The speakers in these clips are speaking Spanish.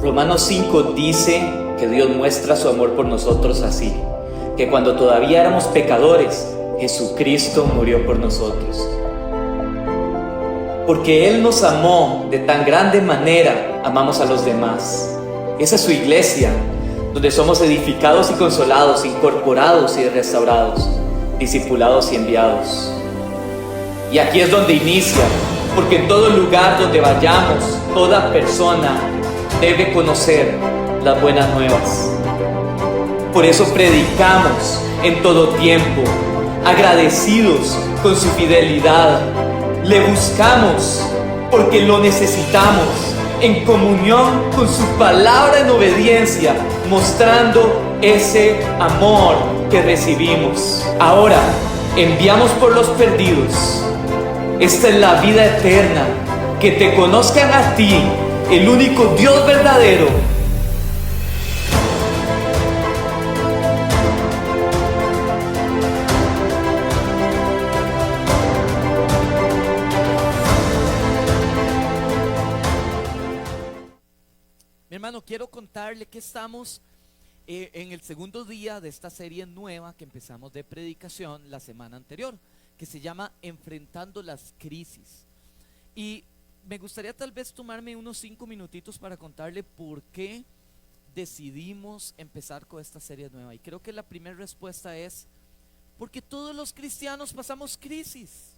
Romanos 5 dice que Dios muestra su amor por nosotros así, que cuando todavía éramos pecadores, Jesucristo murió por nosotros. Porque Él nos amó de tan grande manera, amamos a los demás. Esa es su iglesia, donde somos edificados y consolados, incorporados y restaurados, discipulados y enviados. Y aquí es donde inicia, porque en todo lugar donde vayamos, toda persona debe conocer las buenas nuevas. Por eso predicamos en todo tiempo, agradecidos con su fidelidad. Le buscamos porque lo necesitamos, en comunión con su palabra en obediencia, mostrando ese amor que recibimos. Ahora, enviamos por los perdidos. Esta es la vida eterna, que te conozcan a ti, el único Dios verdadero. Mi hermano, quiero contarle que estamos en el segundo día de esta serie nueva que empezamos de predicación la semana anterior, que se llama Enfrentando las Crisis. Y me gustaría tal vez tomarme unos 5 minutitos para contarle por qué decidimos empezar con esta serie nueva. Y creo que la primera respuesta es porque todos los cristianos pasamos crisis.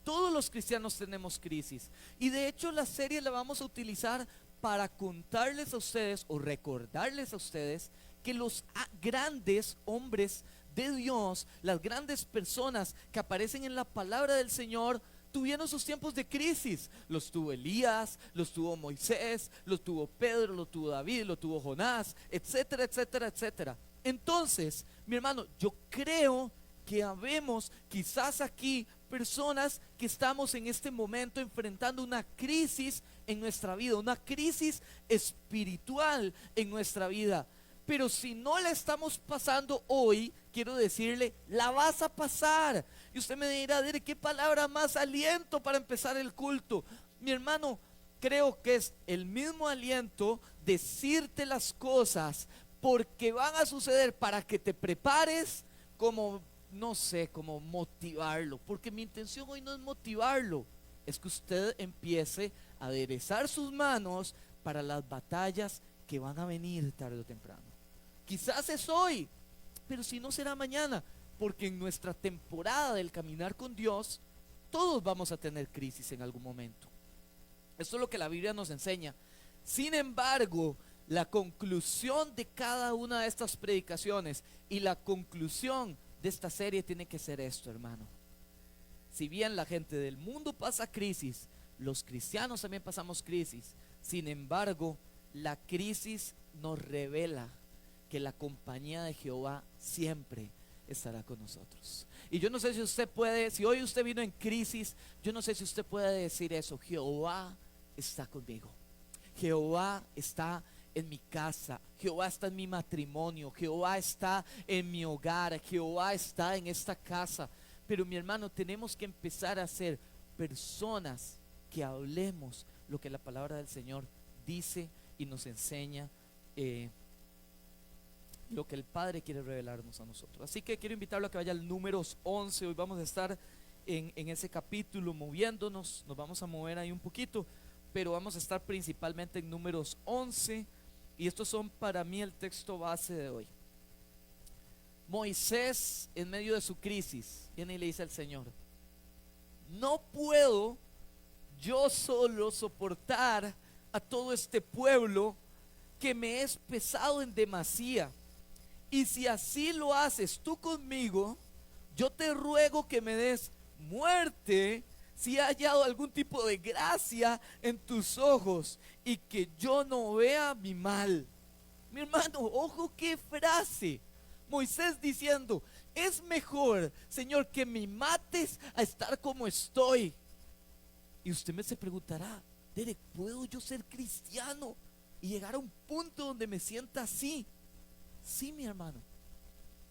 Todos los cristianos tenemos crisis. Y de hecho la serie la vamos a utilizar para contarles a ustedes o recordarles a ustedes que los grandes hombres de Dios, las grandes personas que aparecen en la palabra del Señor, tuvieron sus tiempos de crisis. Los tuvo Elías, los tuvo Moisés, los tuvo Pedro, los tuvo David, los tuvo Jonás, etcétera, etcétera, etcétera. Entonces, mi hermano, yo creo que habemos quizás aquí personas que estamos en este momento enfrentando una crisis en nuestra vida, una crisis espiritual en nuestra vida. Pero si no la estamos pasando hoy, quiero decirle, la vas a pasar. Y usted me dirá, ¿de qué palabra más aliento para empezar el culto? Mi hermano, creo que es el mismo aliento decirte las cosas porque van a suceder para que te prepares, como, no sé, como motivarlo. Porque mi intención hoy no es motivarlo, es que usted empiece a aderezar sus manos para las batallas que van a venir tarde o temprano. Quizás es hoy, pero si no será mañana, porque en nuestra temporada del caminar con Dios, todos vamos a tener crisis en algún momento. Esto es lo que la Biblia nos enseña. Sin embargo, la conclusión de cada una de estas predicaciones y la conclusión de esta serie tiene que ser esto, hermano. Si bien la gente del mundo pasa crisis, los cristianos también pasamos crisis. Sin embargo, la crisis nos revela que la compañía de Jehová siempre estará con nosotros. Y yo no sé si usted puede, si hoy usted vino en crisis, yo no sé si usted puede decir eso: Jehová está conmigo, Jehová está en mi casa, Jehová está en mi matrimonio, Jehová está en mi hogar, Jehová está en esta casa. Pero mi hermano, tenemos que empezar a ser personas que hablemos lo que la palabra del Señor dice y nos enseña, lo que el Padre quiere revelarnos a nosotros. Así que quiero invitarlo a que vaya al Números 11. Hoy vamos a estar en ese capítulo moviéndonos, nos vamos a mover ahí un poquito, pero vamos a estar principalmente en Números 11. Y estos son para mí el texto base de hoy. Moisés, en medio de su crisis, viene y le dice al Señor: no puedo yo solo soportar a todo este pueblo que me es pesado en demasía. Y si así lo haces tú conmigo, yo te ruego que me des muerte si he hallado algún tipo de gracia en tus ojos y que yo no vea mi mal. Mi hermano, ojo qué frase. Moisés diciendo: es mejor, Señor, que me mates a estar como estoy. Y usted se preguntará: Derek, ¿puedo yo ser cristiano y llegar a un punto donde me sienta así? Sí, mi hermano,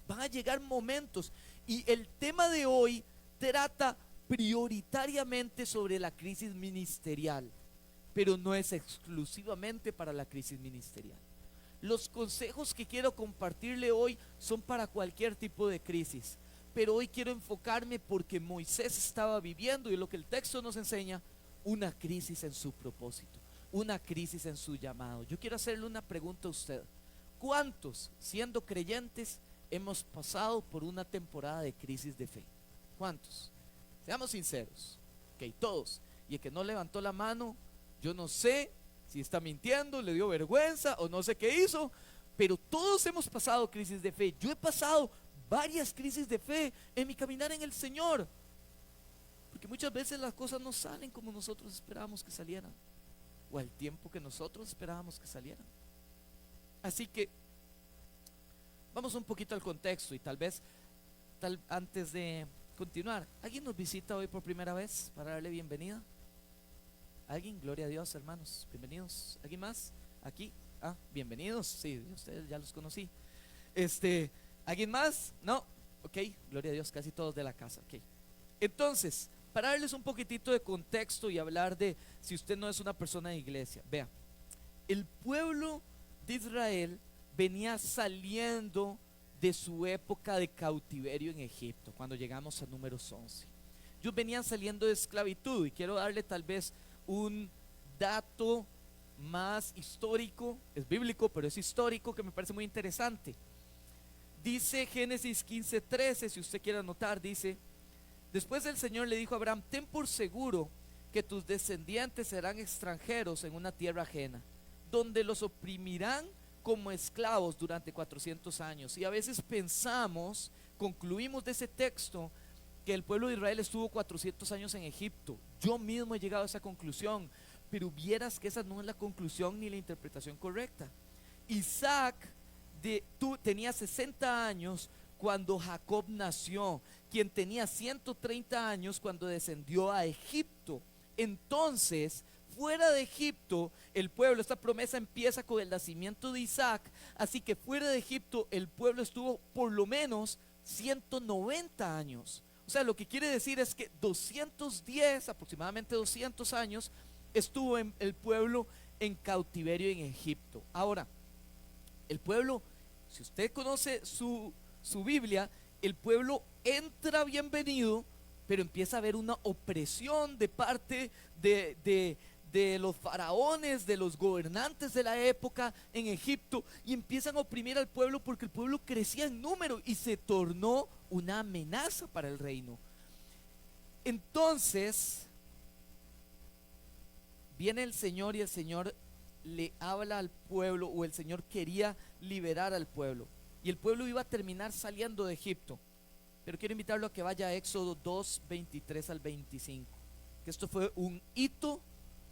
van a llegar momentos. Y el tema de hoy trata prioritariamente sobre la crisis ministerial. pero no es exclusivamente para la crisis ministerial. Los consejos que quiero compartirle hoy son para cualquier tipo de crisis, pero hoy quiero enfocarme porque Moisés estaba viviendo, y lo que el texto nos enseña, una crisis en su propósito, una crisis en su llamado. Yo quiero hacerle una pregunta a usted: ¿cuántos, siendo creyentes, hemos pasado por una temporada de crisis de fe? ¿Cuántos? Seamos sinceros. Ok, todos. Y el que no levantó la mano, yo no sé si está mintiendo, le dio vergüenza o no sé qué hizo, pero todos hemos pasado crisis de fe. Yo he pasado varias crisis de fe en mi caminar en el Señor, porque muchas veces las cosas no salen como nosotros esperábamos que salieran, o al tiempo que nosotros esperábamos que salieran. Así que vamos un poquito al contexto, y tal vez antes de continuar, ¿alguien nos visita hoy por primera vez para darle bienvenida? ¿Alguien? Gloria a Dios, hermanos, bienvenidos. ¿Alguien más? ¿Aquí? Bienvenidos, sí, ustedes ya los conocí. ¿Alguien más? No, ok, gloria a Dios, casi todos de la casa. Ok, entonces, para darles un poquitito de contexto y hablar de si usted no es una persona de iglesia, vea, el pueblo de Israel venía saliendo de su época de cautiverio en Egipto, cuando llegamos a Números 11. Ellos venían saliendo de esclavitud, y quiero darle tal vez un dato más histórico, es bíblico, pero es histórico, que me parece muy interesante. Dice Génesis 15:13, si usted quiere anotar, dice: después el Señor le dijo a Abraham: ten por seguro que tus descendientes serán extranjeros en una tierra ajena, donde los oprimirán como esclavos durante 400 años. Y a veces pensamos, concluimos de ese texto, que el pueblo de Israel estuvo 400 años en Egipto. Yo mismo he llegado a esa conclusión, pero vieras que esa no es la conclusión ni la interpretación correcta. Isaac tenía 60 años cuando Jacob nació, quien tenía 130 años cuando descendió a Egipto. Entonces, fuera de Egipto, el pueblo, esta promesa empieza con el nacimiento de Isaac, así que fuera de Egipto el pueblo estuvo por lo menos 190 años. O sea, lo que quiere decir es que 210, aproximadamente 200 años, estuvo el pueblo en cautiverio en Egipto. Ahora, el pueblo, si usted conoce su Biblia, el pueblo entra bienvenido, pero empieza a haber una opresión de parte de los faraones, de los gobernantes de la época en Egipto, y empiezan a oprimir al pueblo porque el pueblo crecía en número y se tornó una amenaza para el reino. Entonces viene el Señor, y el Señor le habla al pueblo, o el Señor quería liberar al pueblo, y el pueblo iba a terminar saliendo de Egipto. Pero quiero invitarlo a que vaya a Éxodo 2, 23 al 25, que esto fue un hito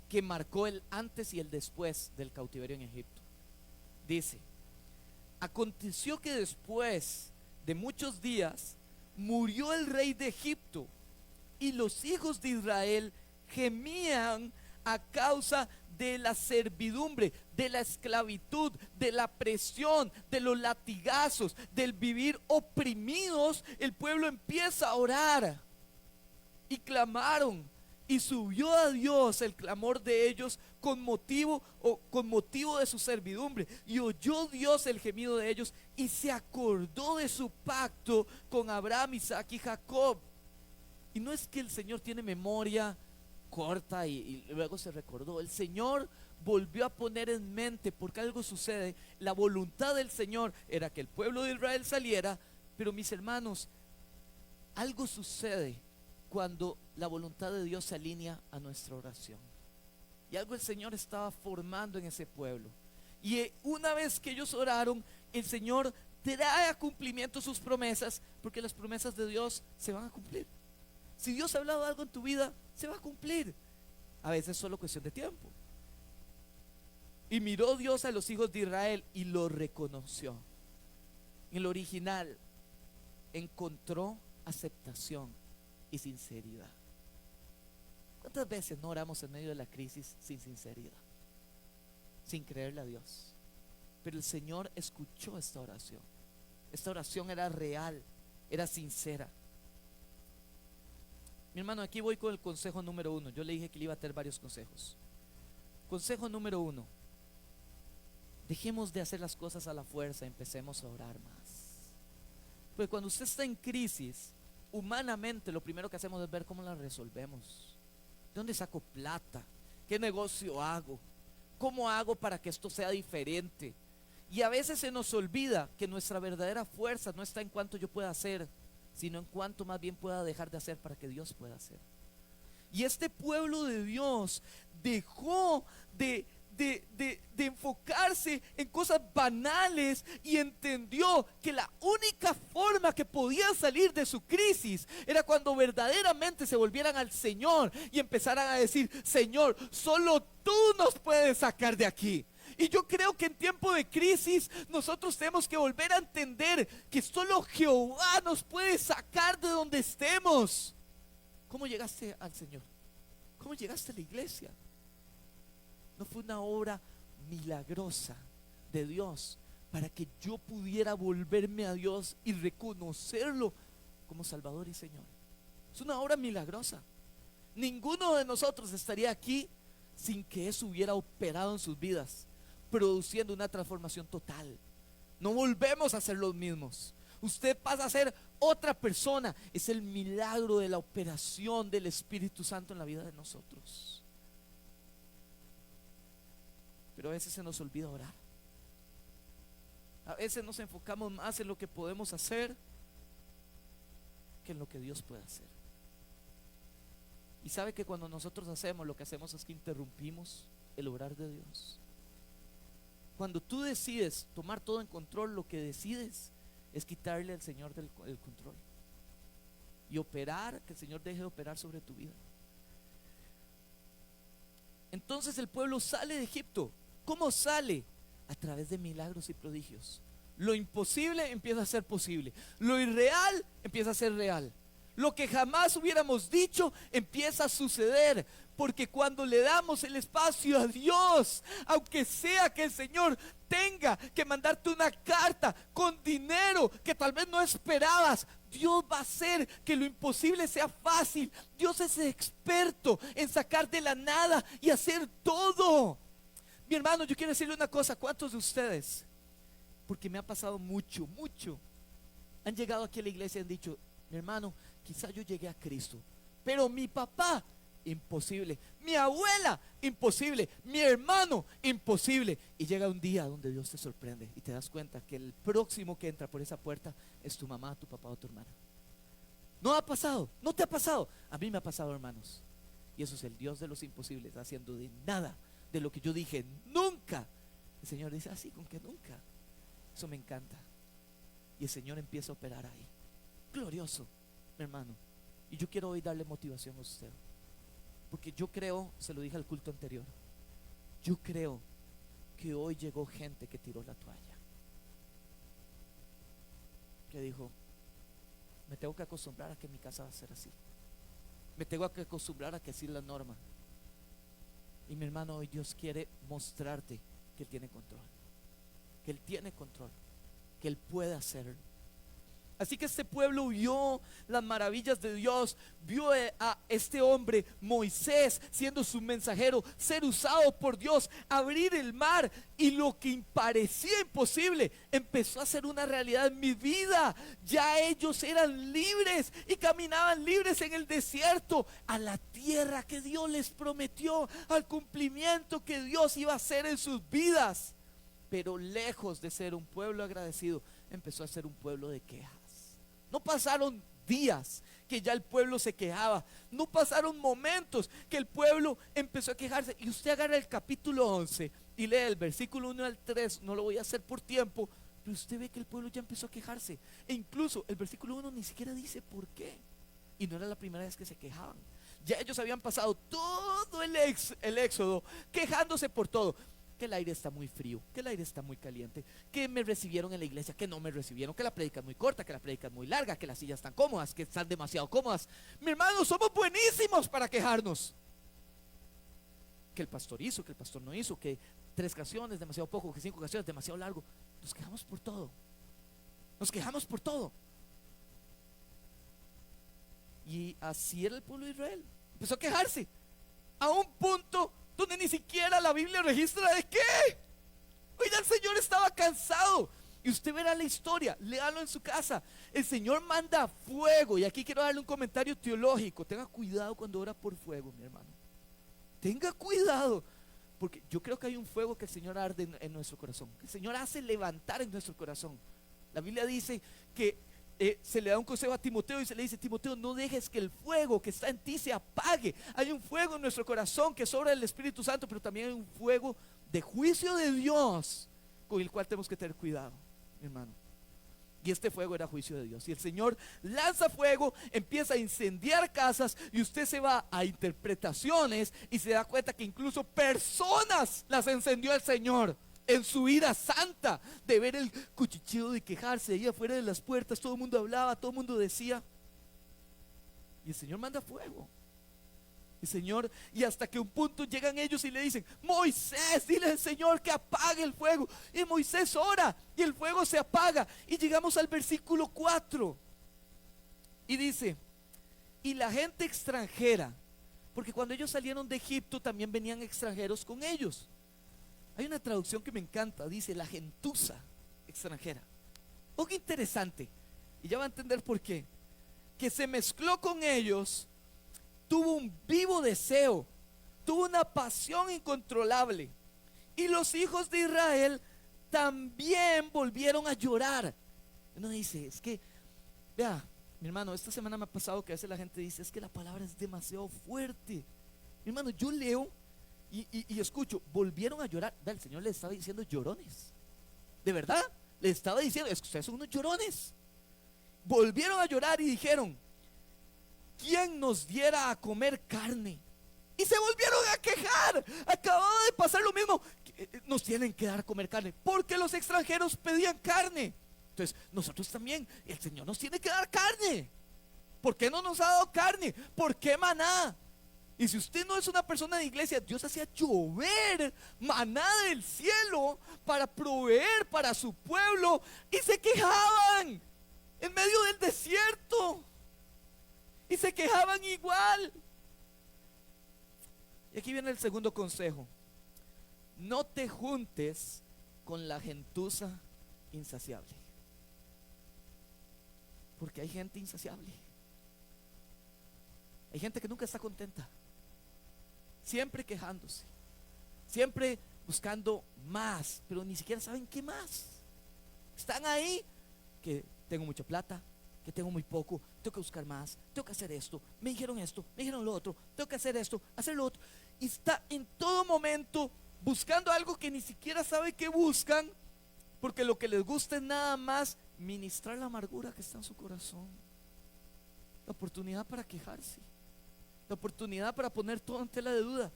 que marcó el antes y el después del cautiverio en Egipto. Dice: aconteció que después de muchos días murió el rey de Egipto, y los hijos de Israel gemían a causa de la servidumbre, de la esclavitud, de la presión, de los latigazos, del vivir oprimidos. El pueblo empieza a orar, y clamaron, y subió a Dios el clamor de ellos con motivo de su servidumbre, y oyó Dios el gemido de ellos, y se acordó de su pacto con Abraham, Isaac y Jacob. Y no es que el Señor tiene memoria corta y luego se recordó. El Señor volvió a poner en mente, porque algo sucede. La voluntad del Señor era que el pueblo de Israel saliera, pero mis hermanos, algo sucede cuando la voluntad de Dios se alinea a nuestra oración, y algo el Señor estaba formando en ese pueblo. Y una vez que ellos oraron, el Señor trae a cumplimiento sus promesas, porque las promesas de Dios se van a cumplir. Si Dios ha hablado algo en tu vida, se va a cumplir. A veces es solo cuestión de tiempo. Y miró Dios a los hijos de Israel y los reconoció. En el original encontró aceptación y sinceridad. ¿Cuántas veces no oramos en medio de la crisis sin sinceridad, sin creerle a Dios? Pero el Señor escuchó esta oración. Esta oración era real, era sincera. Mi hermano, aquí voy con el consejo número 1. Yo le dije que le iba a tener varios consejos. Consejo número 1. Dejemos de hacer las cosas a la fuerza, empecemos a orar más. Pues cuando usted está en crisis, humanamente lo primero que hacemos es ver cómo la resolvemos. ¿De dónde saco plata? ¿Qué negocio hago? ¿Cómo hago para que esto sea diferente? Y a veces se nos olvida que nuestra verdadera fuerza no está en cuánto yo pueda hacer, sino en cuánto más bien pueda dejar de hacer para que Dios pueda hacer. Y este pueblo de Dios dejó de enfocarse en cosas banales y entendió que la única forma que podían salir de su crisis era cuando verdaderamente se volvieran al Señor y empezaran a decir: Señor, solo tú nos puedes sacar de aquí. Y yo creo que en tiempo de crisis nosotros tenemos que volver a entender que solo Jehová nos puede sacar de donde estemos. ¿Cómo llegaste al Señor? ¿Cómo llegaste a la iglesia? No fue una obra milagrosa de Dios para que yo pudiera volverme a Dios y reconocerlo como Salvador y Señor. Es una obra milagrosa. Ninguno de nosotros estaría aquí sin que eso hubiera operado en sus vidas, produciendo una transformación total. No volvemos a ser los mismos. Usted pasa a ser otra persona. Es el milagro de la operación del Espíritu Santo en la vida de nosotros. Pero a veces se nos olvida orar. A veces nos enfocamos más en lo que podemos hacer que en lo que Dios puede hacer. Y sabe que cuando nosotros hacemos, lo que hacemos es que interrumpimos el obrar de Dios. Cuando tú decides tomar todo en control, lo que decides es quitarle al Señor el control y operar, que el Señor deje de operar sobre tu vida. Entonces el pueblo sale de Egipto. ¿Cómo sale? A través de milagros y prodigios. Lo imposible empieza a ser posible. Lo irreal empieza a ser real. Lo que jamás hubiéramos dicho empieza a suceder. Porque cuando le damos el espacio a Dios, aunque sea que el Señor tenga que mandarte una carta con dinero que tal vez no esperabas, Dios va a hacer que lo imposible sea fácil. Dios es experto en sacar de la nada y hacer todo. Mi hermano, yo quiero decirle una cosa. ¿Cuántos de ustedes, porque me ha pasado mucho, han llegado aquí a la iglesia y han dicho: mi hermano, quizá yo llegué a Cristo, pero mi papá, imposible; mi abuela, imposible; mi hermano, imposible? Y llega un día donde Dios te sorprende y te das cuenta que el próximo que entra por esa puerta es tu mamá, tu papá o tu hermana. ¿No ha pasado? ¿No te ha pasado? A mí me ha pasado, hermanos. Y eso es el Dios de los imposibles, haciendo de nada de lo que yo dije nunca. El Señor dice: así, con que nunca. Eso me encanta. Y el Señor empieza a operar ahí. Glorioso, mi hermano. Y yo quiero hoy darle motivación a usted, porque yo creo, se lo dije al culto anterior, yo creo que hoy llegó gente que tiró la toalla, que dijo: me tengo que acostumbrar a que mi casa va a ser así, me tengo que acostumbrar a que así es la norma. Y mi hermano, hoy Dios quiere mostrarte que Él tiene control, que Él tiene control, que Él puede hacerlo. Así que este pueblo vio las maravillas de Dios, vio a este hombre Moisés siendo su mensajero, ser usado por Dios, abrir el mar, y lo que parecía imposible empezó a ser una realidad en mi vida. Ya ellos eran libres y caminaban libres en el desierto, a la tierra que Dios les prometió, al cumplimiento que Dios iba a hacer en sus vidas. Pero lejos de ser un pueblo agradecido, empezó a ser un pueblo de quejas. No pasaron días que ya el pueblo se quejaba. No pasaron momentos que el pueblo empezó a quejarse. Y usted agarra el capítulo 11 y lee el versículo 1 al 3. No lo voy a hacer por tiempo, pero usted ve que el pueblo ya empezó a quejarse. E incluso el versículo 1 ni siquiera dice por qué. Y no era la primera vez que se quejaban. Ya ellos habían pasado todo el éxodo quejándose por todo. Que el aire está muy frío, que el aire está muy caliente, que me recibieron en la iglesia, que no me recibieron, que la prédica es muy corta, que la prédica es muy larga, que las sillas están cómodas, que están demasiado cómodas. Mi hermano, somos buenísimos para quejarnos. Que el pastor hizo, que el pastor no hizo, que 3 canciones demasiado poco, que 5 canciones demasiado largo. Nos quejamos por todo. Nos quejamos por todo. Y así era el pueblo de Israel. Empezó a quejarse a un punto donde ni siquiera la Biblia registra de qué. Oiga, el Señor estaba cansado. Y usted verá la historia, léalo en su casa. El Señor manda fuego. Y aquí quiero darle un comentario teológico. Tenga cuidado cuando ora por fuego, mi hermano. Tenga cuidado. Porque yo creo que hay un fuego que el Señor arde en nuestro corazón, que el Señor hace levantar en nuestro corazón. La Biblia dice que se le da un consejo a Timoteo y se le dice: Timoteo, no dejes que el fuego que está en ti se apague. Hay un fuego en nuestro corazón que es obra del Espíritu Santo, pero también hay un fuego de juicio de Dios con el cual tenemos que tener cuidado, mi hermano. Y este fuego era juicio de Dios. Y el Señor lanza fuego, empieza a incendiar casas, y usted se va a interpretaciones y se da cuenta que incluso personas las encendió el Señor en su ira santa de ver el cuchicheo, de quejarse ahí afuera de las puertas. Todo el mundo hablaba, todo el mundo decía. Y el Señor manda fuego. El Señor, y hasta que un punto llegan ellos y le dicen: Moisés, dile al Señor que apague el fuego. Y Moisés ora y el fuego se apaga. Y llegamos al versículo 4 y dice: y la gente extranjera, porque cuando ellos salieron de Egipto también venían extranjeros con ellos. Hay una traducción que me encanta, dice la gentuza extranjera. Oh, qué interesante. Y ya va a entender por qué. Que se mezcló con ellos, tuvo un vivo deseo, tuvo una pasión incontrolable. Y los hijos de Israel también volvieron a llorar. Uno dice: es que, vea, mi hermano, esta semana me ha pasado que a veces la gente dice: es que la palabra es demasiado fuerte. Mi hermano, yo leo y escucho: volvieron a llorar. Vea, el Señor les estaba diciendo llorones. De verdad, les estaba diciendo: es que ustedes son unos llorones. Volvieron a llorar y dijeron: ¿quién nos diera a comer carne? Y se volvieron a quejar. Acababa de pasar lo mismo. Nos tienen que dar a comer carne, porque los extranjeros pedían carne. Entonces nosotros también, el Señor nos tiene que dar carne. ¿Por qué no nos ha dado carne? ¿Por qué maná? Y si usted no es una persona de iglesia, Dios hacía llover maná del cielo para proveer para su pueblo. Y se quejaban en medio del desierto. Y se quejaban igual. Y aquí viene el segundo consejo: no te juntes con la gentuza insaciable. Porque hay gente insaciable. Hay gente que nunca está contenta, siempre quejándose, siempre buscando más, pero ni siquiera saben qué más. Están ahí, que tengo mucha plata, que tengo muy poco, tengo que buscar más, tengo que hacer esto, me dijeron lo otro, tengo que hacer esto, hacer lo otro. Y está en todo momento buscando algo que ni siquiera sabe que buscan, porque lo que les gusta es nada más ministrar la amargura que está en su corazón. La oportunidad para quejarse, la oportunidad para poner todo en tela de duda.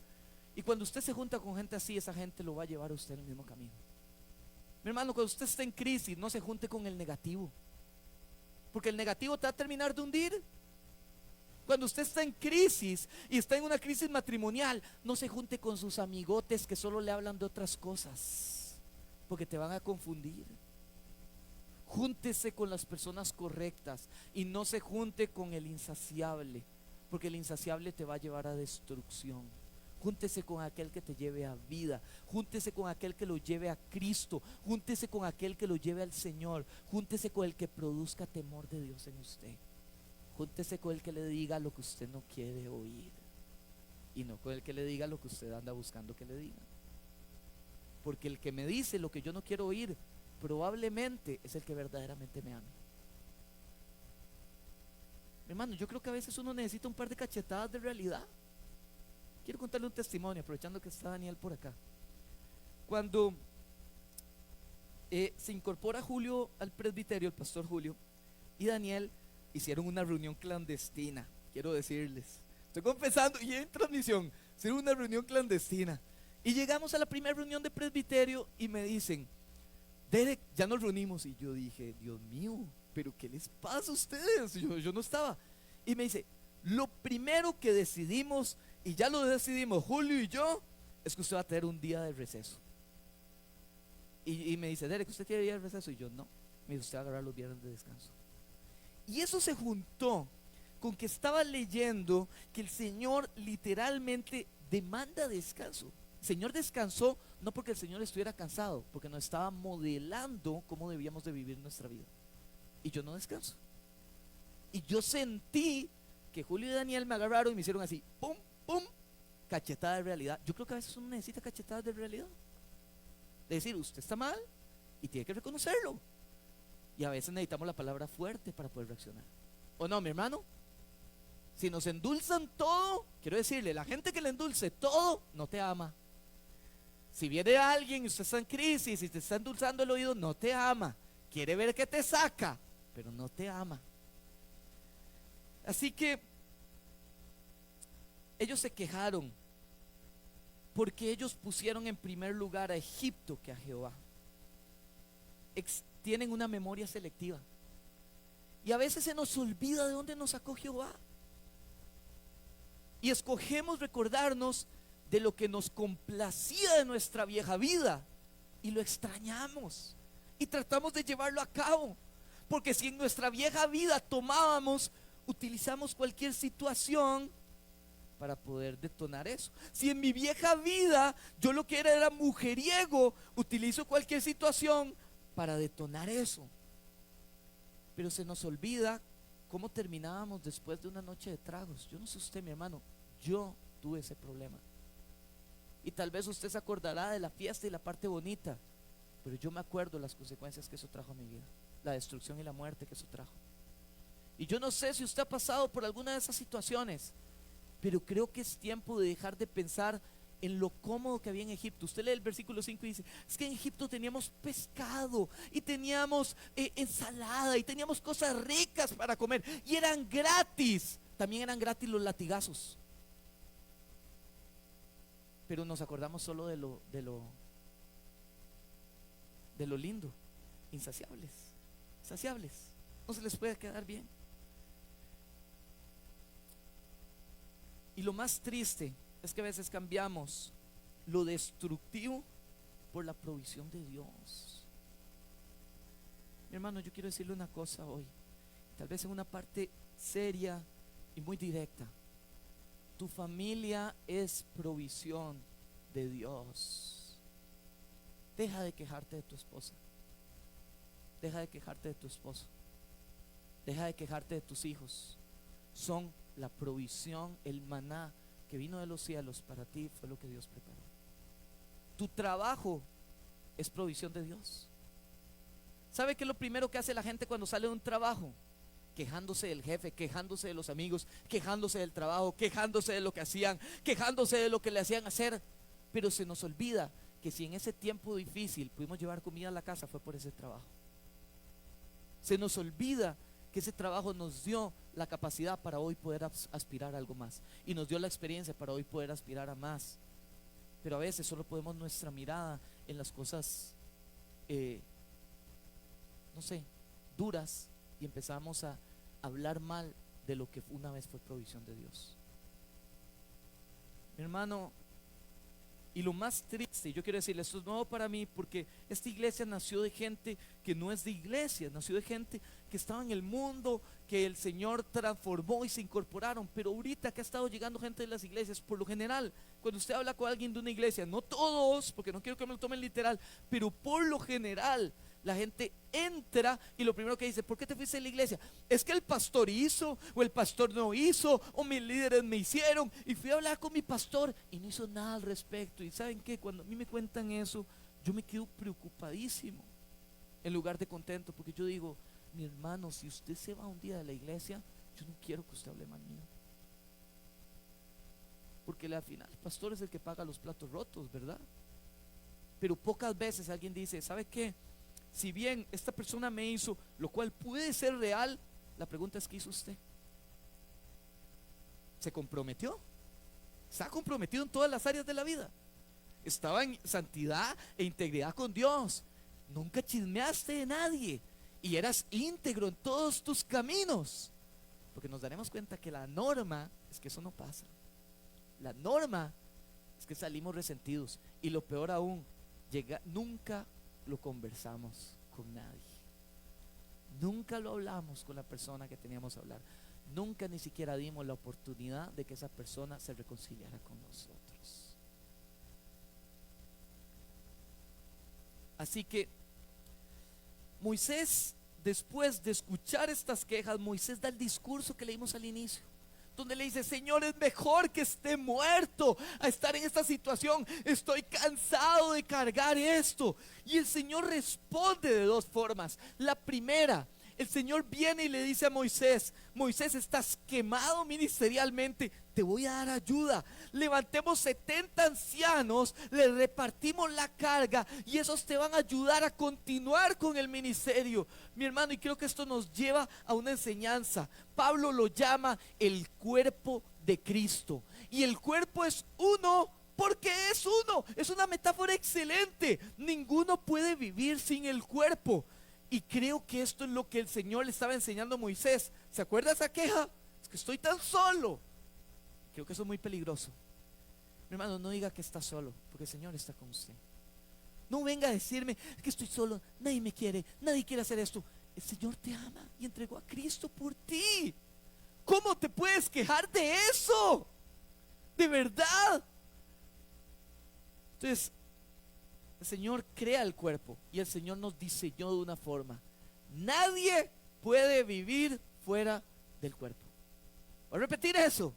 Y cuando usted se junta con gente así, esa gente lo va a llevar a usted en el mismo camino. Mi hermano, cuando usted está en crisis, no se junte con el negativo, porque el negativo te va a terminar de hundir. Cuando usted está en crisis y está en una crisis matrimonial, no se junte con sus amigotes que solo le hablan de otras cosas, porque te van a confundir. Júntese con las personas correctas y no se junte con el insaciable, porque el insaciable te va a llevar a destrucción. Júntese con aquel que te lleve a vida. Júntese con aquel que lo lleve a Cristo. Júntese con aquel que lo lleve al Señor. Júntese con el que produzca temor de Dios en usted. Júntese con el que le diga lo que usted no quiere oír, y no con el que le diga lo que usted anda buscando que le diga. Porque el que me dice lo que yo no quiero oír, probablemente es el que verdaderamente me ama. Hermano, yo creo que a veces uno necesita un par de cachetadas de realidad. Quiero contarle un testimonio, aprovechando que está Daniel por acá. Cuando se incorpora Julio al presbiterio, el pastor Julio y Daniel hicieron una reunión clandestina. Quiero decirles, estoy confesando, y en transmisión, hicieron una reunión clandestina. Y llegamos a la primera reunión de presbiterio y me dicen: Derek, ya nos reunimos. Y yo dije: Dios mío, ¿pero qué les pasa a ustedes? Yo no estaba. Y me dice: lo primero que decidimos, y ya lo decidimos Julio y yo, es que usted va a tener un día de receso. Y me dice: Derek, ¿usted quiere día de receso? Y yo: no. Me dice: usted va a agarrar los viernes de descanso. Y eso se juntó con que estaba leyendo que el Señor literalmente demanda descanso. El Señor descansó no porque el Señor estuviera cansado, porque nos estaba modelando cómo debíamos de vivir nuestra vida. Y yo no descanso. Y yo sentí que Julio y Daniel me agarraron y me hicieron así, pum, pum, cachetada de realidad. Yo creo que a veces uno necesita cachetadas de realidad. De decir, usted está mal y tiene que reconocerlo. Y a veces necesitamos la palabra fuerte para poder reaccionar. ¿O no, mi hermano? Si nos endulzan todo, quiero decirle, la gente que le endulce todo, no te ama. Si viene alguien y usted está en crisis y te está endulzando el oído, no te ama. Quiere ver que te saca, pero no te ama. Así que ellos se quejaron porque ellos pusieron en primer lugar a Egipto que a Jehová. Tienen una memoria selectiva. Y a veces se nos olvida de dónde nos sacó Jehová. Y escogemos recordarnos de lo que nos complacía de nuestra vieja vida y lo extrañamos y tratamos de llevarlo a cabo, porque si en nuestra vieja vida utilizamos cualquier situación para poder detonar eso. Si en mi vieja vida yo lo que era mujeriego, utilizo cualquier situación para detonar eso. Pero se nos olvida cómo terminábamos después de una noche de tragos. Yo no sé usted, mi hermano, yo tuve ese problema. Y tal vez usted se acordará de la fiesta y la parte bonita, pero yo me acuerdo las consecuencias que eso trajo a mi vida, la destrucción y la muerte que eso trajo. Y yo no sé si usted ha pasado por alguna de esas situaciones, pero creo que es tiempo de dejar de pensar en lo cómodo que había en Egipto. Usted lee el versículo 5 y dice, es que en Egipto teníamos pescado y teníamos ensalada y teníamos cosas ricas para comer y eran gratis. También eran gratis los latigazos. Pero nos acordamos solo de lo lindo. Insaciables, no se les puede quedar bien. Y lo más triste es que a veces cambiamos lo destructivo por la provisión de Dios. Mi hermano, yo quiero decirle una cosa hoy, tal vez en una parte seria y muy directa. Tu familia es provisión de Dios. Deja de quejarte de tu esposa. Deja de quejarte de tu esposo. Deja de quejarte de tus hijos. Son la provisión, el maná que vino de los cielos para ti, fue lo que Dios preparó. Tu trabajo es provisión de Dios. ¿Sabe qué es lo primero que hace la gente cuando sale de un trabajo? Quejándose del jefe, quejándose de los amigos, quejándose del trabajo, quejándose de lo que hacían, quejándose de lo que le hacían hacer. Pero se nos olvida que si en ese tiempo difícil pudimos llevar comida a la casa, fue por ese trabajo. Se nos olvida que ese trabajo nos dio la capacidad para hoy poder aspirar a algo más, y nos dio la experiencia para hoy poder aspirar a más. Pero a veces solo ponemos nuestra mirada en las cosas duras, y empezamos a hablar mal de lo que una vez fue provisión de Dios. Mi hermano, y lo más triste, yo quiero decirle, esto es nuevo para mí, porque esta iglesia nació de gente que no es de iglesia, nació de gente que estaba en el mundo, que el Señor transformó y se incorporaron. Pero ahorita que ha estado llegando gente de las iglesias, por lo general, cuando usted habla con alguien de una iglesia, no todos, porque no quiero que me lo tomen literal, pero por lo general la gente entra y lo primero que dice, ¿por qué te fuiste a la iglesia? Es que el pastor hizo, o el pastor no hizo, o mis líderes me hicieron, y fui a hablar con mi pastor y no hizo nada al respecto. Y ¿saben qué? Cuando a mí me cuentan eso, yo me quedo preocupadísimo en lugar de contento, porque yo digo, mi hermano, si usted se va un día de la iglesia, yo no quiero que usted hable mal mío, porque al final el pastor es el que paga los platos rotos, ¿verdad? Pero pocas veces alguien dice, ¿sabe qué? Si bien esta persona me hizo, lo cual puede ser real, la pregunta es, ¿qué hizo usted? ¿Se comprometió? ¿Está comprometido en todas las áreas de la vida? ¿Estaba en santidad e integridad con Dios? ¿Nunca chismeaste de nadie? ¿Y eras íntegro en todos tus caminos? Porque nos daremos cuenta que la norma es que eso no pasa. La norma es que salimos resentidos, y lo peor aún, nunca lo conversamos con nadie. Nunca lo hablamos con la persona que teníamos que hablar. Nunca ni siquiera dimos la oportunidad de que esa persona se reconciliara con nosotros. Así que Moisés, después de escuchar estas quejas, Moisés da el discurso que leímos al inicio, donde le dice: Señor, es mejor que esté muerto a estar en esta situación, estoy cansado de cargar esto. Y el Señor responde de dos formas. La primera, el Señor viene y le dice a Moisés: Moisés, estás quemado ministerialmente, te voy a dar ayuda. Levantemos 70 ancianos, le repartimos la carga y esos te van a ayudar a continuar con el ministerio. Mi hermano, y creo que esto nos lleva a una enseñanza. Pablo lo llama el cuerpo de Cristo, y el cuerpo es uno porque es uno. Es una metáfora excelente. Ninguno puede vivir sin el cuerpo. Y creo que esto es lo que el Señor le estaba enseñando a Moisés. ¿Se acuerda esa queja? Es que estoy tan solo. Creo que eso es muy peligroso. Mi hermano, no diga que está solo, porque el Señor está con usted. No venga a decirme que estoy solo, nadie me quiere, nadie quiere hacer esto. El Señor te ama y entregó a Cristo por ti. ¿Cómo te puedes quejar de eso? De verdad. Entonces, el Señor crea el cuerpo y el Señor nos diseñó de una forma. Nadie puede vivir fuera del cuerpo. Voy a repetir eso.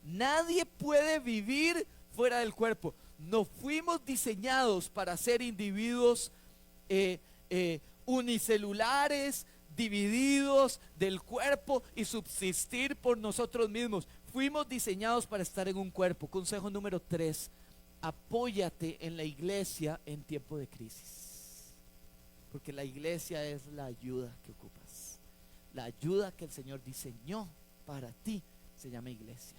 Nadie puede vivir fuera del cuerpo. No fuimos diseñados para ser individuos unicelulares, divididos del cuerpo y subsistir por nosotros mismos. Fuimos diseñados para estar en un cuerpo. Consejo número 3: apóyate en la iglesia en tiempo de crisis, porque la iglesia es la ayuda que ocupas. La ayuda que el Señor diseñó para ti se llama iglesia.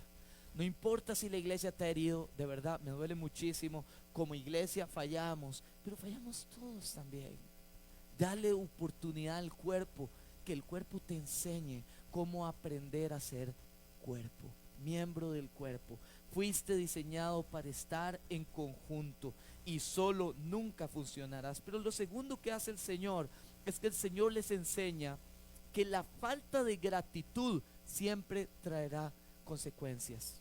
No importa si la iglesia te ha herido, de verdad me duele muchísimo. Como iglesia fallamos, pero fallamos todos también. Dale oportunidad al cuerpo, que el cuerpo te enseñe cómo aprender a ser cuerpo, miembro del cuerpo. Fuiste diseñado para estar en conjunto y solo nunca funcionarás. Pero lo segundo que hace el Señor es que el Señor les enseña que la falta de gratitud siempre traerá consecuencias.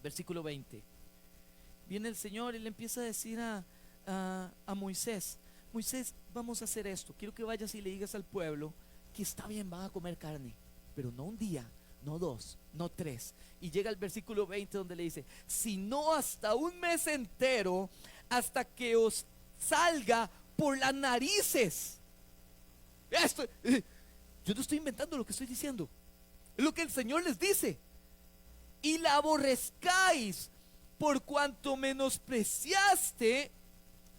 Versículo 20. Viene el Señor y le empieza a decir a Moisés: Moisés, vamos a hacer esto. Quiero que vayas y le digas al pueblo que está bien, van a comer carne, pero no un día, no 2, no 3. Y llega el versículo 20 donde le dice: sino hasta un mes entero, hasta que os salga por las narices. Yo no estoy inventando lo que estoy diciendo, es lo que el Señor les dice. Y la aborrezcáis, por cuanto menospreciaste,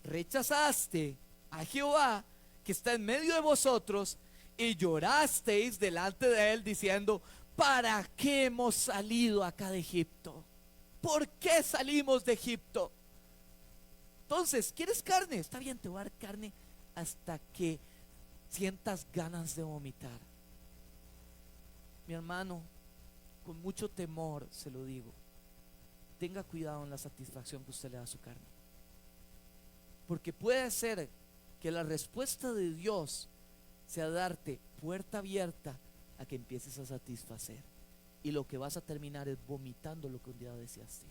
rechazaste a Jehová, que está en medio de vosotros, y llorasteis delante de él, diciendo: ¿para qué hemos salido acá de Egipto? ¿Por qué salimos de Egipto? Entonces, ¿quieres carne? Está bien, te voy a dar carne hasta que sientas ganas de vomitar. Mi hermano, con mucho temor se lo digo, tenga cuidado en la satisfacción que usted le da a su carne, porque puede ser que la respuesta de Dios sea darte puerta abierta a que empieces a satisfacer, y lo que vas a terminar es vomitando lo que un día deseaste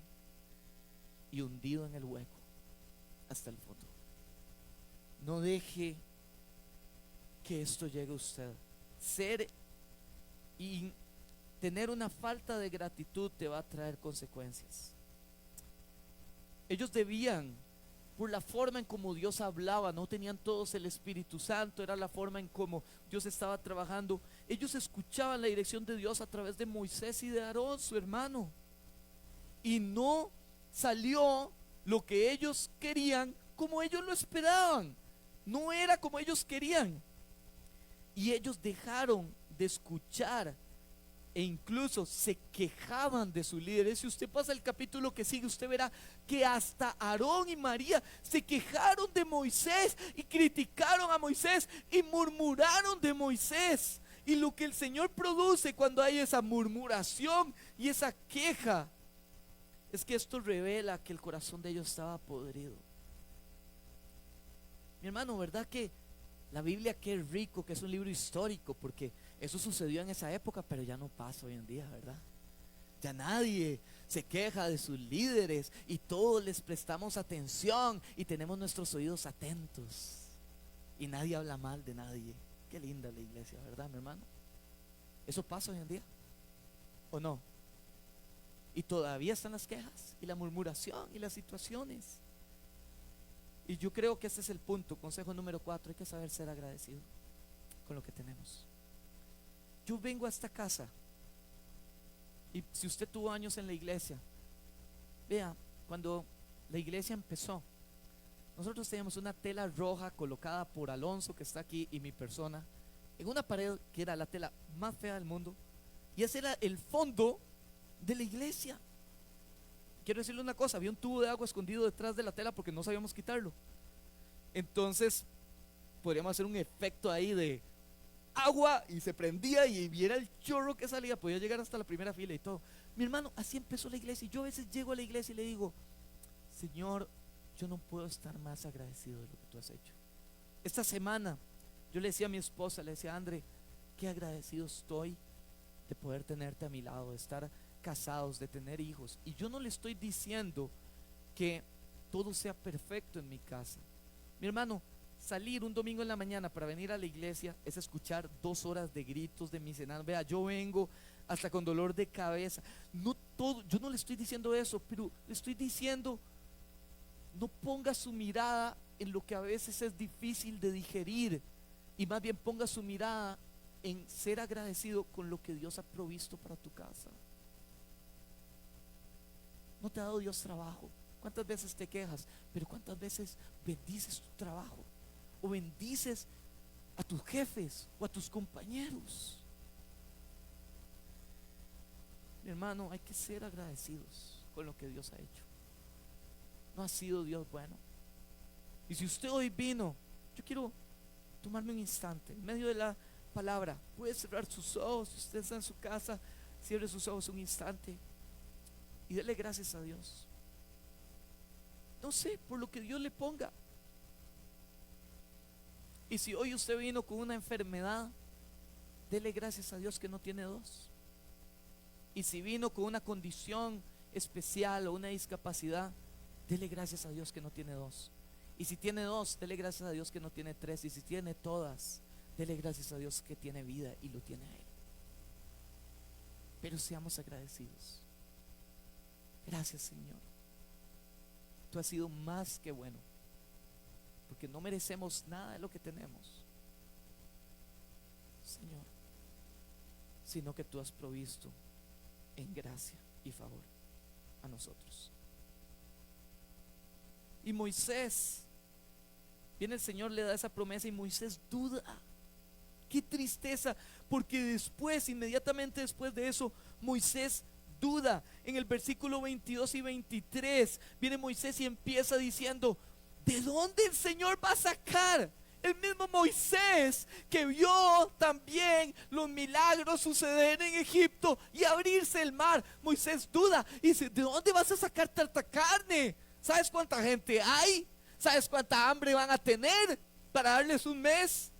y hundido en el hueco hasta el fondo. No deje que esto llegue a usted. Ser y tener una falta de gratitud te va a traer consecuencias. Ellos debían, por la forma en como Dios hablaba, no tenían todos el Espíritu Santo, era la forma en como Dios estaba trabajando. Ellos escuchaban la dirección de Dios a través de Moisés y de Aarón, su hermano, y no salió lo que ellos querían como ellos lo esperaban. No era como ellos querían, y ellos dejaron de escuchar e incluso se quejaban de sus líderes. Si usted pasa el capítulo que sigue, usted verá que hasta Aarón y María se quejaron de Moisés y criticaron a Moisés y murmuraron de Moisés. Y lo que el Señor produce cuando hay esa murmuración y esa queja es que esto revela que el corazón de ellos estaba podrido. Mi hermano, ¿verdad que la Biblia, qué rico, que es un libro histórico? Porque eso sucedió en esa época, pero ya no pasa hoy en día, ¿verdad? Ya nadie se queja de sus líderes y todos les prestamos atención y tenemos nuestros oídos atentos. y nadie habla mal de nadie. Qué linda la iglesia, ¿verdad, mi hermano? Eso pasa hoy en día, ¿o no? Y todavía están las quejas y la murmuración y las situaciones. Y yo creo que ese es el punto, consejo número 4, hay que saber ser agradecido con lo que tenemos. Yo vengo a esta casa, y si usted tuvo años en la iglesia, vea, cuando la iglesia empezó, nosotros teníamos una tela roja colocada por Alonso, que está aquí, y mi persona, en una pared que era la tela más fea del mundo, y ese era el fondo de la iglesia. Quiero decirle una cosa, había un tubo de agua escondido detrás de la tela porque no sabíamos quitarlo. Entonces podríamos hacer un efecto ahí de agua y se prendía y viera el chorro que salía, podía llegar hasta la primera fila y todo. Mi hermano, así empezó la iglesia. Y yo a veces llego a la iglesia y le digo: Señor, yo no puedo estar más agradecido de lo que tú has hecho. Esta semana yo le decía a mi esposa, le decía: André, qué agradecido estoy de poder tenerte a mi lado, de estar casados, de tener hijos. Y yo no le estoy diciendo que todo sea perfecto en mi casa. Mi hermano, salir un domingo en la mañana para venir a la iglesia es escuchar 2 horas de gritos de mis enanos. Vea, yo vengo hasta con dolor de cabeza. No todo, yo no le estoy diciendo eso, pero le estoy diciendo: no ponga su mirada en lo que a veces es difícil de digerir, y más bien ponga su mirada en ser agradecido con lo que Dios ha provisto para tu casa. No te ha dado Dios trabajo. ¿Cuántas veces te quejas? Pero ¿cuántas veces bendices tu trabajo? O bendices a tus jefes o a tus compañeros. Mi hermano, hay que ser agradecidos con lo que Dios ha hecho. No ha sido Dios bueno. Y si usted hoy vino, yo quiero tomarme un instante en medio de la palabra. Puede cerrar sus ojos. Si usted está en su casa, cierre sus ojos un instante y dele gracias a Dios. No sé, por lo que Dios le ponga. Y si hoy usted vino con una enfermedad, dele gracias a Dios que no tiene 2. Y si vino con una condición especial o una discapacidad, dele gracias a Dios que no tiene 2. Y si tiene 2, dele gracias a Dios que no tiene 3. Y si tiene todas, dele gracias a Dios que tiene vida y lo tiene a Él. Pero seamos agradecidos. Gracias, Señor. Tú has sido más que bueno, porque no merecemos nada de lo que tenemos, Señor, sino que tú has provisto en gracia y favor a nosotros. Y Moisés, viene el Señor, le da esa promesa y Moisés duda. Qué tristeza, porque después, inmediatamente después de eso, Moisés duda. En el versículo 22 y 23 viene Moisés y empieza diciendo: ¿de dónde el Señor va a sacar? El mismo Moisés que vio también los milagros suceder en Egipto y abrirse el mar. Moisés duda y dice: ¿de dónde vas a sacar tanta carne? ¿Sabes cuánta gente hay? ¿Sabes cuánta hambre van a tener para darles un mes?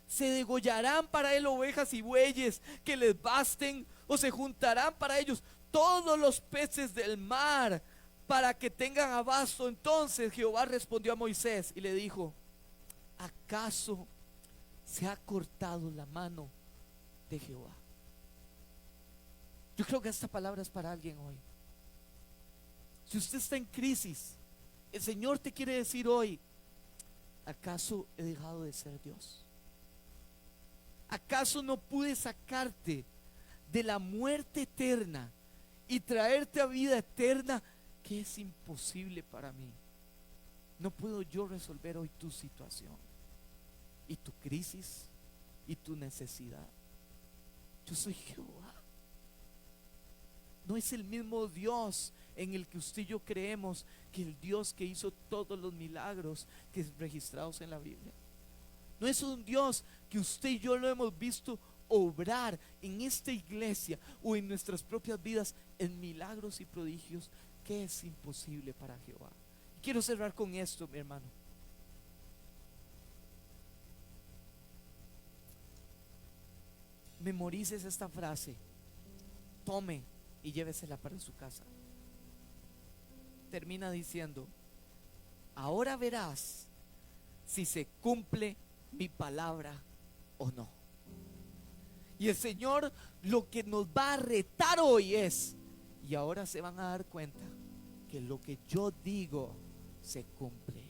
Se degollarán para él ovejas y bueyes que les basten, o se juntarán para ellos todos los peces del mar para que tengan abasto. Entonces Jehová respondió a Moisés y le dijo: ¿acaso se ha cortado la mano de Jehová? Yo creo que esta palabra es para alguien hoy. Si usted está en crisis, el Señor te quiere decir hoy: ¿acaso he dejado de ser Dios? ¿Acaso no pude sacarte de la muerte eterna y traerte a vida eterna? Que es imposible para mí. No puedo yo resolver hoy tu situación y tu crisis y tu necesidad. Yo soy Jehová. No es el mismo Dios en el que usted y yo creemos que el Dios que hizo todos los milagros que registrados en la Biblia. No es un Dios que usted y yo lo hemos visto obrar en esta iglesia o en nuestras propias vidas en milagros y prodigios que es imposible para Jehová. Quiero cerrar con esto, mi hermano. Memorices esta frase, tome y llévesela para su casa. Termina diciendo: ahora verás si se cumple mi palabra o no. Y el Señor lo que nos va a retar hoy es, y ahora se van a dar cuenta que lo que yo digo se cumple,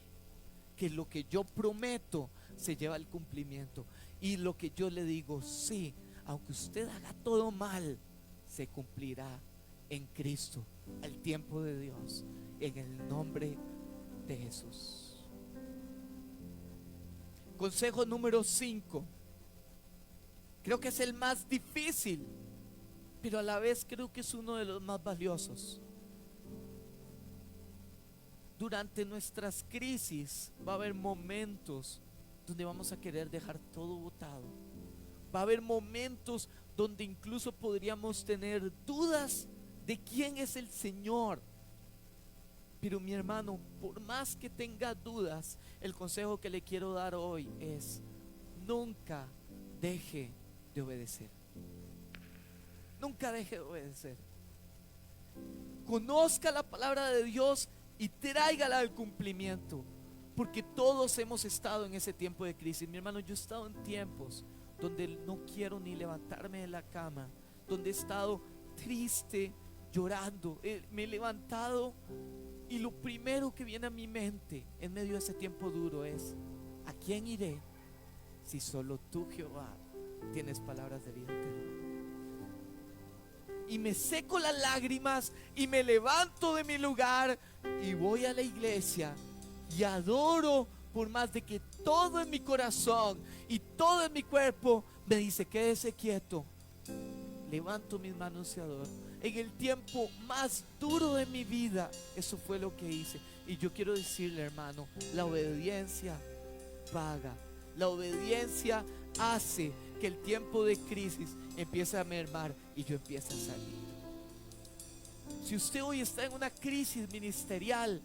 que lo que yo prometo se lleva al cumplimiento, y lo que yo le digo, sí, aunque usted haga todo mal, se cumplirá en Cristo, al tiempo de Dios, en el nombre de Jesús. Consejo número 5. Creo que es el más difícil, pero a la vez creo que es uno de los más valiosos. Durante nuestras crisis va a haber momentos donde vamos a querer dejar todo botado. Va a haber momentos donde incluso podríamos tener dudas de quién es el Señor. Pero mi hermano, por más que tenga dudas, el consejo que le quiero dar hoy es: nunca deje de obedecer. Nunca deje de obedecer. Conozca la palabra de Dios y tráigala al cumplimiento, porque todos hemos estado en ese tiempo de crisis. Mi hermano, yo he estado en tiempos donde no quiero ni levantarme de la cama, donde he estado triste, llorando. Me he levantado y lo primero que viene a mi mente en medio de ese tiempo duro es: ¿a quién iré si solo tú, Jehová, tienes palabras de vida eterna? Y me seco las lágrimas y me levanto de mi lugar y voy a la iglesia y adoro, por más de que todo en mi corazón y todo en mi cuerpo me dice: quédese quieto. Levanto mis manos y adoro. En el tiempo más duro de mi vida, eso fue lo que hice. Y yo quiero decirle, hermano, la obediencia paga. La obediencia hace que el tiempo de crisis empiece a mermar y yo empiece a salir. Si usted hoy está en una crisis ministerial,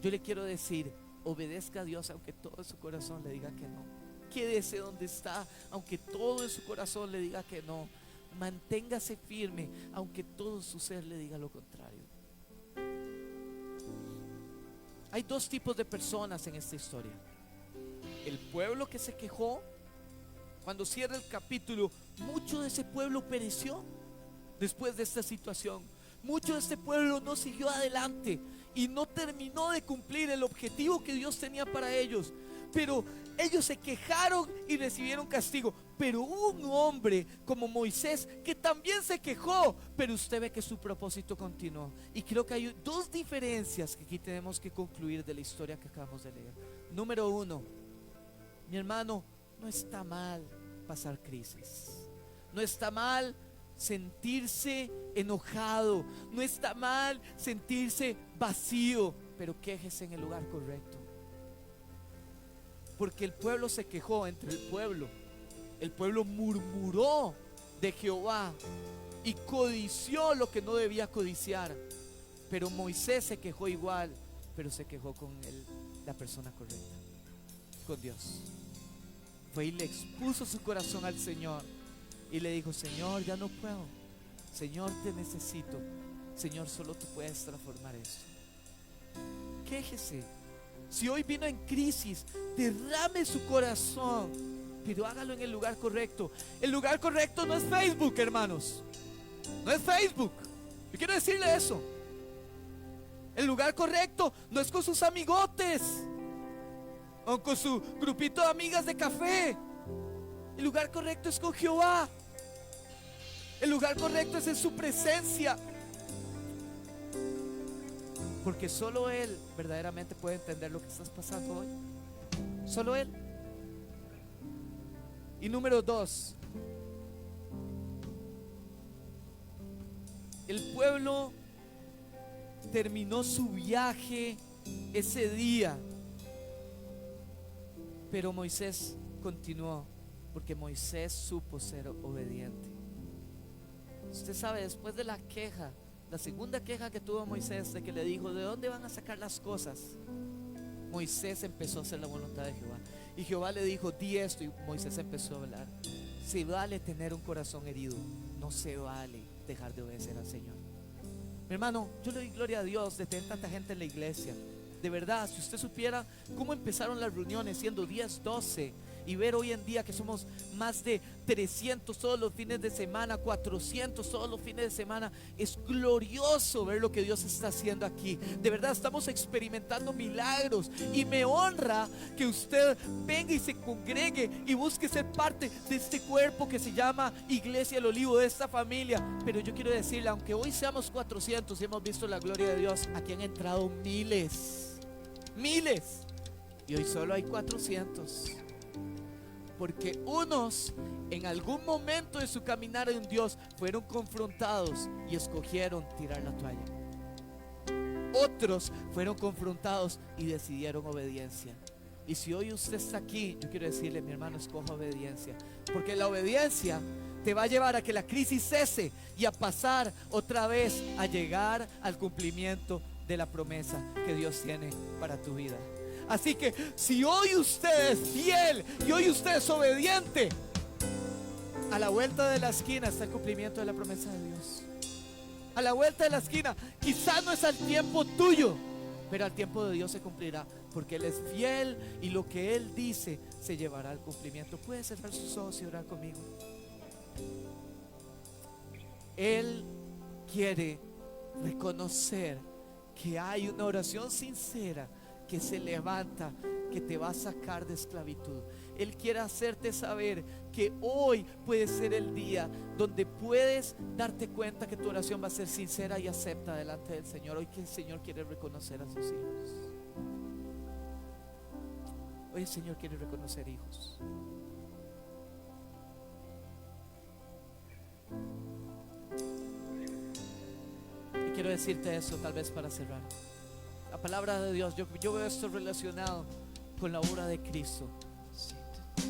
yo le quiero decir: obedezca a Dios aunque todo en su corazón le diga que no. Quédese donde está aunque todo en su corazón le diga que no. Manténgase firme aunque todo su ser le diga lo contrario. Hay dos tipos de personas en esta historia: el pueblo que se quejó. Cuando cierra el capítulo, mucho de ese pueblo pereció después de esta situación. Mucho de este pueblo no siguió adelante y no terminó de cumplir el objetivo que Dios tenía para ellos. Pero ellos se quejaron y recibieron castigo. Pero hubo un hombre como Moisés que también se quejó, pero usted ve que su propósito continuó. Y creo que hay dos diferencias que aquí tenemos que concluir de la historia que acabamos de leer. Número 1, mi hermano, no está mal pasar crisis. No está mal sentirse enojado. No está mal sentirse vacío, pero quéjese en el lugar correcto. Porque el pueblo se quejó. Entre el pueblo murmuró de Jehová y codició lo que no debía codiciar. Pero Moisés se quejó igual, pero se quejó con la persona correcta, con Dios. Fue y le expuso su corazón al Señor y le dijo: Señor, ya no puedo. Señor, te necesito. Señor, solo tú puedes transformar esto. Quéjese. Si hoy vino en crisis, derrame su corazón, pero hágalo en el lugar correcto. El lugar correcto no es Facebook, hermanos. No es Facebook. Yo quiero decirle eso. El lugar correcto no es con sus amigotes o con su grupito de amigas de café. El lugar correcto es con Jehová. El lugar correcto es en su presencia, porque solo Él verdaderamente puede entender lo que estás pasando hoy. Solo Él. Y número 2, el pueblo terminó su viaje ese día, pero Moisés continuó, porque Moisés supo ser obediente. Usted sabe, después de la queja, la segunda queja que tuvo Moisés, de que le dijo: ¿de dónde van a sacar las cosas? Moisés empezó a hacer la voluntad de Jehová. Y Jehová le dijo: di esto. Y Moisés empezó a hablar. Se vale tener un corazón herido, no se vale dejar de obedecer al Señor. Mi hermano, yo le doy gloria a Dios de tener tanta gente en la iglesia. De verdad, si usted supiera cómo empezaron las reuniones siendo 10, 12, y ver hoy en día que somos más de 300 todos los fines de semana, 400 todos los fines de semana. Es glorioso ver lo que Dios está haciendo aquí. De verdad estamos experimentando milagros y me honra que usted venga y se congregue y busque ser parte de este cuerpo que se llama Iglesia El Olivo, de esta familia. Pero yo quiero decirle, aunque hoy seamos 400 y hemos visto la gloria de Dios, aquí han entrado miles y hoy solo hay 400, porque unos en algún momento de su caminar en Dios fueron confrontados y escogieron tirar la toalla. Otros fueron confrontados y decidieron obediencia. Y si hoy usted está aquí, yo quiero decirle, mi hermano, escoja obediencia, porque la obediencia te va a llevar a que la crisis cese y a pasar otra vez a llegar al cumplimiento de la promesa que Dios tiene para tu vida. Así que si hoy usted es fiel y hoy usted es obediente, a la vuelta de la esquina está el cumplimiento de la promesa de Dios. A la vuelta de la esquina, quizás no es al tiempo tuyo, pero al tiempo de Dios se cumplirá, porque Él es fiel y lo que Él dice se llevará al cumplimiento. Puede cerrar sus ojos y orar conmigo. Él quiere reconocer que hay una oración sincera que se levanta, que te va a sacar de esclavitud. Él quiere hacerte saber que hoy puede ser el día donde puedes darte cuenta que tu oración va a ser sincera y acepta delante del Señor. Hoy que el Señor quiere reconocer a sus hijos. Hoy el Señor quiere reconocer hijos. Y quiero decirte eso tal vez para cerrar. La palabra de Dios, yo veo esto relacionado con la obra de Cristo.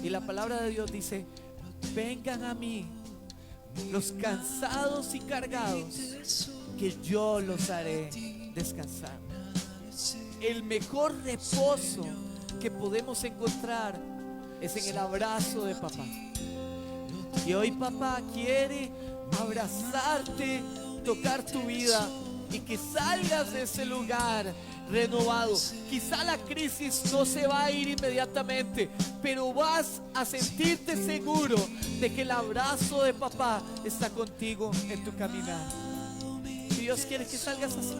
Y la palabra de Dios dice: vengan a mí los cansados y cargados, que yo los haré descansar. El mejor reposo que podemos encontrar es en el abrazo de papá. Y hoy papá quiere abrazarte, tocar tu vida y que salgas de ese lugar renovado. Quizá la crisis no se va a ir inmediatamente, pero vas a sentirte seguro de que el abrazo de papá está contigo en tu caminar. Y Dios quiere que salgas así.